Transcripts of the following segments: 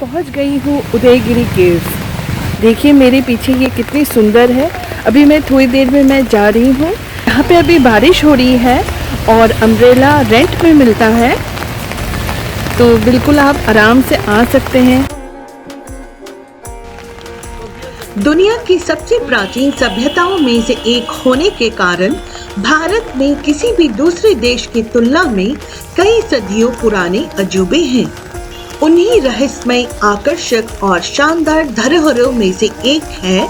पहुंच गई हूँ उदयगिरी केव्स। देखिए मेरे पीछे ये कितनी सुंदर है। अभी मैं थोड़ी देर में मैं जा रही हूँ। यहाँ पे अभी बारिश हो रही है और अम्ब्रेला रेंट में मिलता है, तो बिल्कुल आप आराम से आ सकते हैं। दुनिया की सबसे प्राचीन सभ्यताओं में से एक होने के कारण भारत में किसी भी दूसरे देश की तुलना में कई सदियों पुराने अजूबे हैं। उन्हीं रहस्यमय, आकर्षक और शानदार धरोहरों में से एक है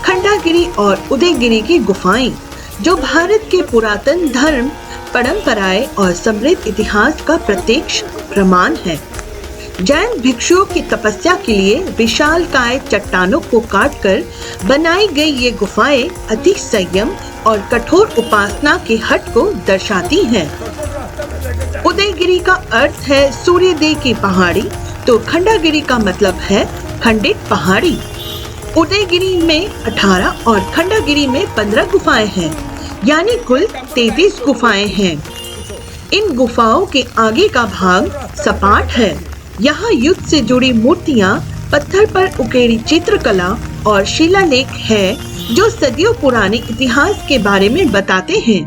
खंडागिरी और उदयगिरी की गुफाएं, जो भारत के पुरातन धर्म, परंपराएं और समृद्ध इतिहास का प्रत्यक्ष प्रमाण है। जैन भिक्षुओं की तपस्या के लिए विशालकाय चट्टानों को काटकर बनाई गई ये गुफाएं अति संयम और कठोर उपासना के हट को दर्शाती हैं। उदयगिरी का अर्थ है सूर्यदेव की पहाड़ी, तो खंडागिरी का मतलब है खंडित पहाड़ी। उदयगिरी में 18 और खंडागिरी में 15 गुफाएं हैं, यानी कुल 33 गुफाएं हैं। इन गुफाओं के आगे का भाग सपाट है। यहाँ युद्ध से जुड़ी मूर्तियाँ, पत्थर पर उकेरी चित्रकला और शिलालेख है, जो सदियों पुराने इतिहास के बारे में बताते हैं।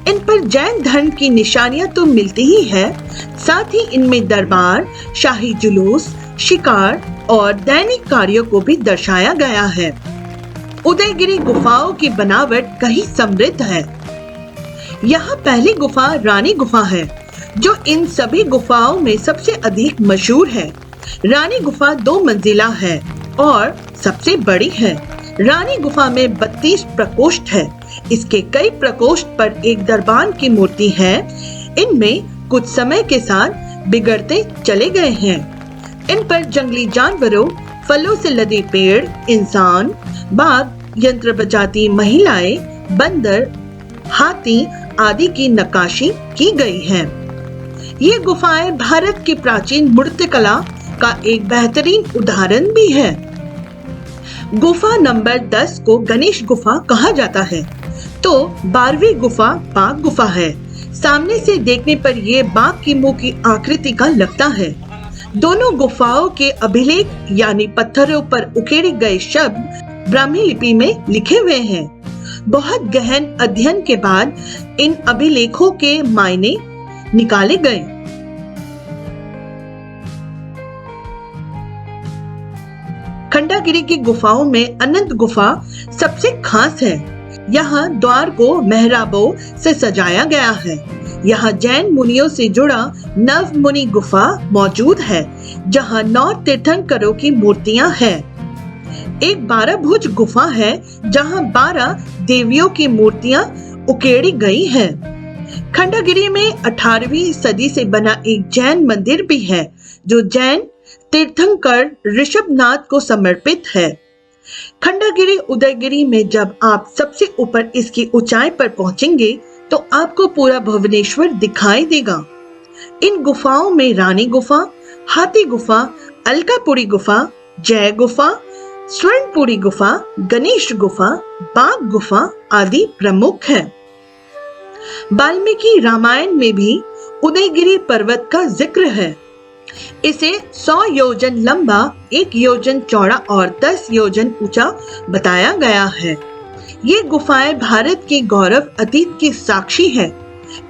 इन पर जैन धर्म की निशानियां तो मिलती ही है, साथ ही इनमें दरबार, शाही जुलूस, शिकार और दैनिक कार्यों को भी दर्शाया गया है। उदयगिरी गुफाओं की बनावट कहीं समृद्ध है। यहाँ पहली गुफा रानी गुफा है, जो इन सभी गुफाओं में सबसे अधिक मशहूर है। रानी गुफा 2 मंजिला है और सबसे बड़ी है। रानी गुफा में 32 प्रकोष्ठ है। इसके कई प्रकोष्ठ पर एक दरबान की मूर्ति है। इनमें कुछ समय के साथ बिगड़ते चले गए हैं। इन पर जंगली जानवरों, फलों से लदे पेड़, इंसान, बाघ, यंत्र बजाती महिलाएं, बंदर, हाथी आदि की नक्काशी की गई है। ये गुफाएं भारत की प्राचीन मूर्तिकला का एक बेहतरीन उदाहरण भी है। गुफा नंबर 10 को गणेश गुफा कहा जाता है, तो 12वीं गुफा बाघ गुफा है। सामने से देखने पर यह बाघ की मुंह की आकृति का लगता है। दोनों गुफाओं के अभिलेख यानी पत्थरों पर उकेरे गए शब्द ब्राह्मी लिपि में लिखे हुए हैं। बहुत गहन अध्ययन के बाद इन अभिलेखों के मायने निकाले गए। खंडागिरी की गुफाओं में अनंत गुफा सबसे खास है। यहाँ द्वार को मेहराबों से सजाया गया है। यहाँ जैन मुनियों से जुड़ा नव मुनि गुफा मौजूद है, जहाँ 9 तीर्थंकरों की मूर्तियां हैं। एक 12 भुज गुफा है, जहाँ 12 देवियों की मूर्तियां उकेरी गई हैं। खंडागिरी में 18वीं सदी से बना एक जैन मंदिर भी है, जो जैन तीर्थंकर ऋषभनाथ को समर्पित है। खंडागिरी उदयगिरी में जब आप सबसे ऊपर इसकी ऊंचाई पर पहुंचेंगे, तो आपको पूरा भुवनेश्वर दिखाई देगा। इन गुफाओं में रानी गुफा, हाथी गुफा, अलकापुरी गुफा, जय गुफा, स्वर्णपुरी गुफा, गणेश गुफा, बाघ गुफा आदि प्रमुख है। वाल्मीकि रामायण में भी उदयगिरी पर्वत का जिक्र है। इसे 100 योजन लंबा, 1 योजन चौड़ा और 10 योजन ऊंचा बताया गया है। ये गुफाएं भारत के गौरव अतीत की साक्षी है।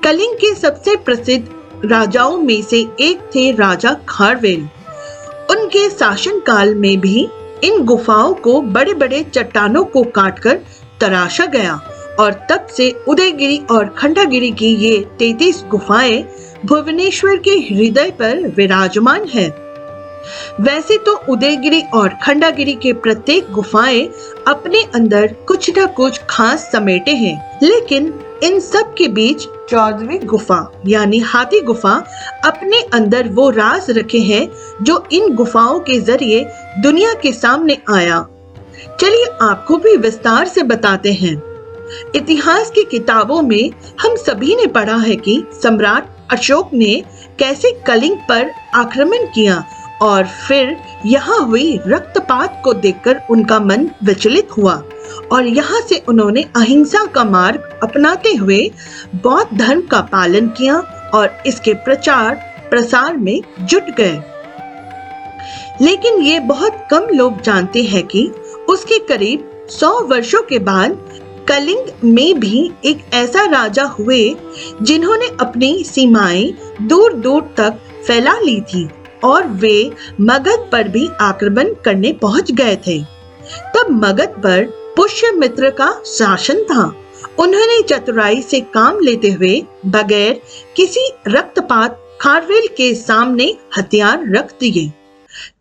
कलिंग के सबसे प्रसिद्ध राजाओं में से एक थे राजा खारवेल। उनके शासनकाल में भी इन गुफाओं को बड़े बड़े चट्टानों को काटकर तराशा गया और तब से उदयगिरी और खंडागिरी की ये 33 गुफाएं भुवनेश्वर के हृदय पर विराजमान है। वैसे तो उदयगिरी और खंडागिरी के प्रत्येक गुफाएं अपने अंदर कुछ न कुछ खास समेटे हैं, लेकिन इन सब के बीच 14वीं गुफा यानी हाथी गुफा अपने अंदर वो राज रखे हैं, जो इन गुफाओं के जरिए दुनिया के सामने आया। चलिए आपको भी विस्तार से बताते हैं। इतिहास की किताबों में हम सभी ने पढ़ा है कि सम्राट अशोक ने कैसे कलिंग पर आक्रमण किया और फिर यहाँ हुई रक्तपात को देखकर उनका मन विचलित हुआ और यहाँ से उन्होंने अहिंसा का मार्ग अपनाते हुए बौद्ध धर्म का पालन किया और इसके प्रचार प्रसार में जुट गए। लेकिन ये बहुत कम लोग जानते हैं कि उसके करीब 100 वर्षों के बाद कलिंग में भी एक ऐसा राजा हुए जिन्होंने अपनी सीमाएं दूर दूर तक फैला ली थी और वे मगध पर भी आक्रमण करने पहुंच गए थे। तब मगध पर पुष्यमित्र का शासन था। उन्होंने चतुराई से काम लेते हुए बगैर किसी रक्तपात खारवेल के सामने हथियार रख दिए।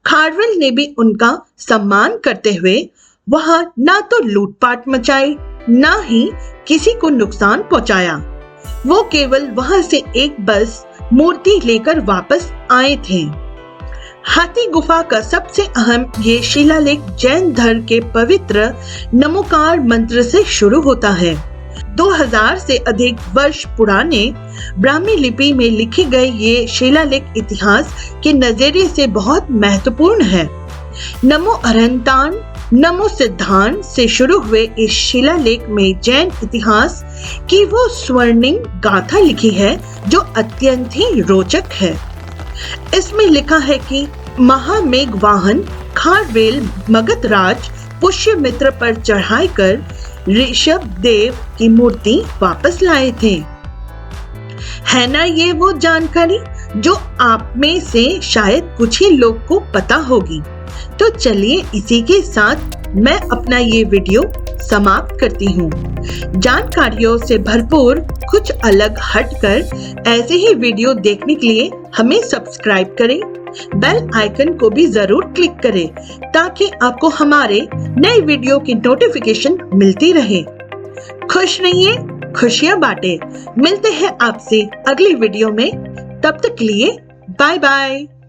खारवेल ने भी उनका सम्मान करते हुए वहां ना तो लूटपाट मचाई, ना ही किसी को नुकसान पहुंचाया। वो केवल वहां से एक बस मूर्ति लेकर वापस आए थे। हाथी गुफा का सबसे अहम ये शिलालेख जैन धर्म के पवित्र नमोकार मंत्र से शुरू होता है। 2000 से अधिक वर्ष पुराने ब्राह्मी लिपि में लिखे गए ये शिलालेख इतिहास के नजरिए से बहुत महत्वपूर्ण है। नमो अरहंतान नमो सिद्धांत से शुरू हुए इस शिलालेख में जैन इतिहास की वो स्वर्णिम गाथा लिखी है जो अत्यंत ही रोचक है। इसमें लिखा है कि महामेघवाहन खारवेल मगधराज पुष्यमित्र पर चढ़ाई कर ऋषभ देव की मूर्ति वापस लाए थे। है ना ये वो जानकारी जो आप में से शायद कुछ ही लोग को पता होगी। तो चलिए इसी के साथ मैं अपना ये वीडियो समाप्त करती हूँ। जानकारियों से भरपूर कुछ अलग हटकर ऐसे ही वीडियो देखने के लिए हमें सब्सक्राइब करें, बेल आइकन को भी जरूर क्लिक करें ताकि आपको हमारे नए वीडियो की नोटिफिकेशन मिलती रहे। खुश रहिए, खुशियां बांटे। मिलते हैं आपसे अगली वीडियो में। तब तक के लिए बाय बाय।